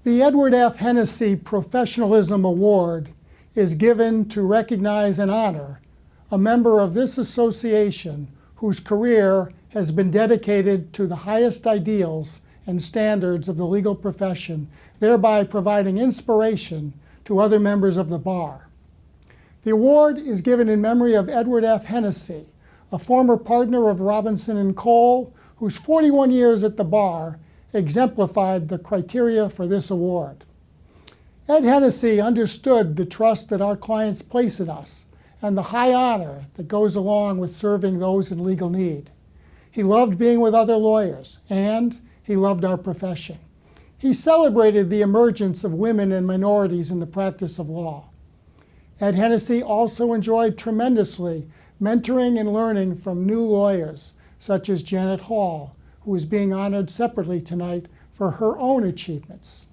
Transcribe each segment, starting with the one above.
The Edward F. Hennessey Professionalism Award is given to recognize and honor a member of this association whose career has been dedicated to the highest ideals and standards of the legal profession, thereby providing inspiration to other members of the bar. The award is given in memory of Edward F. Hennessey, a former partner of Robinson and Cole, whose 41 years at the bar exemplified the criteria for this award. Ed Hennessey understood the trust that our clients place in us and the high honor that goes along with serving those in legal need. He loved being with other lawyers, and he loved our profession. He celebrated the emergence of women and minorities in the practice of law. Ed Hennessey also enjoyed tremendously mentoring and learning from new lawyers, such as Janet Hall, who is being honored separately tonight for her own achievements.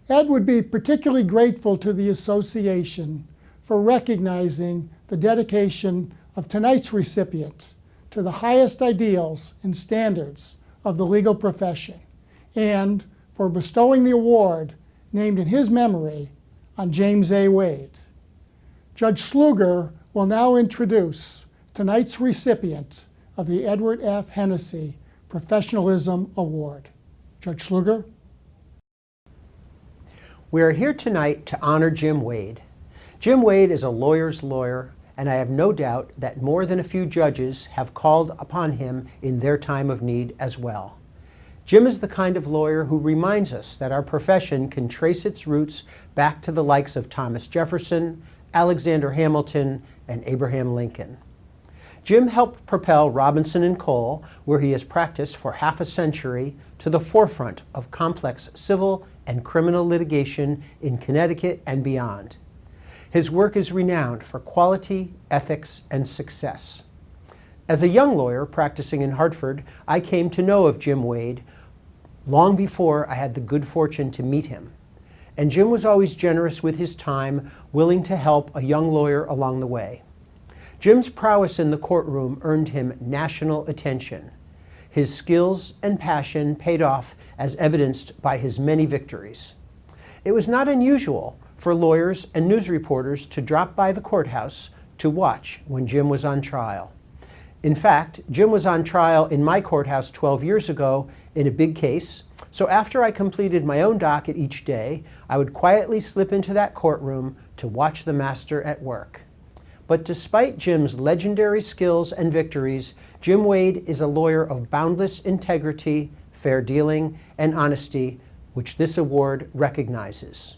Ed would be particularly grateful to the association for recognizing the dedication of tonight's recipient to the highest ideals and standards of the legal profession, and for bestowing the award named in his memory on James A. Wade. Judge Schluger will now introduce tonight's recipient of the Edward F. Hennessey Professionalism Award. Judge Schluger. We are here tonight to honor Jim Wade. Jim Wade is a lawyer's lawyer, and I have no doubt that more than a few judges have called upon him in their time of need as well. Jim is the kind of lawyer who reminds us that our profession can trace its roots back to the likes of Thomas Jefferson, Alexander Hamilton, and Abraham Lincoln. Jim helped propel Robinson and Cole, where he has practiced for half a century, to the forefront of complex civil and criminal litigation in Connecticut and beyond. His work is renowned for quality, ethics, and success. As a young lawyer practicing in Hartford, I came to know of Jim Wade long before I had the good fortune to meet him. And Jim was always generous with his time, willing to help a young lawyer along the way. Jim's prowess in the courtroom earned him national attention. His skills and passion paid off as evidenced by his many victories. It was not unusual for lawyers and news reporters to drop by the courthouse to watch when Jim was on trial. In fact, Jim was on trial in my courthouse 12 years ago in a big case, so after I completed my own docket each day, I would quietly slip into that courtroom to watch the master at work. But despite Jim's legendary skills and victories, Jim Wade is a lawyer of boundless integrity, fair dealing, and honesty, which this award recognizes.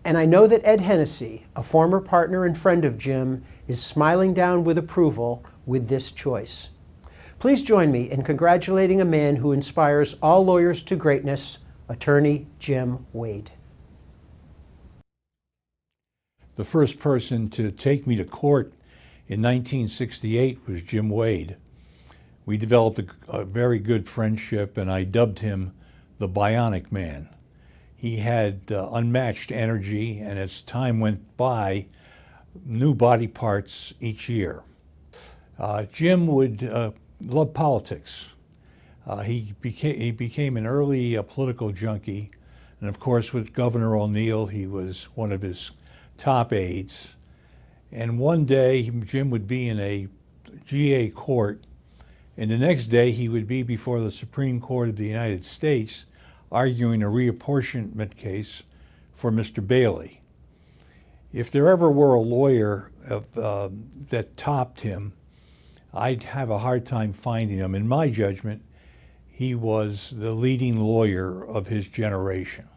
And I know that Ed Hennessey, a former partner and friend of Jim, is smiling down with approval with this choice. Please join me in congratulating a man who inspires all lawyers to greatness, Attorney Jim Wade. The first person to take me to court in 1968 was Jim Wade. We developed a very good friendship, and I dubbed him the Bionic Man. He had unmatched energy, and as time went by, new body parts each year. Jim would love politics. He became an early political junkie, and of course with Governor O'Neill, he was one of his top aides. And one day, Jim would be in a GA court, and the next day he would be before the Supreme Court of the United States arguing a reapportionment case for Mr. Bailey. If there ever were a lawyer that topped him, I'd have a hard time finding him. In my judgment, he was the leading lawyer of his generation.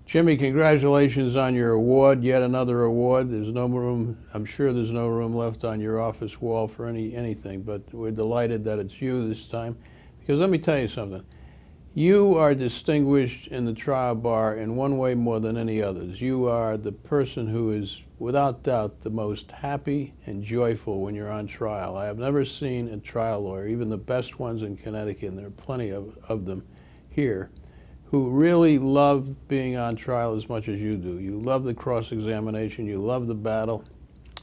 Jimmy, congratulations on your award, yet another award. There's no room, I'm sure there's no room left on your office wall for anything, but we're delighted that it's you this time. Because let me tell you something. You are distinguished in the trial bar in one way more than any others. You are the person who is, without doubt, the most happy and joyful when you're on trial. I have never seen a trial lawyer, even the best ones in Connecticut, and there are plenty of them here, who really love being on trial as much as you do. You love the cross-examination, you love the battle,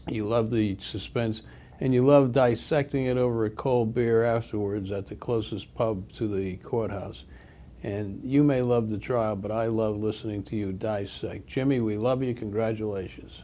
you love the suspense, and you love dissecting it over a cold beer afterwards at the closest pub to the courthouse. And you may love the trial, but I love listening to you dissect. Jimmy, we love you. Congratulations.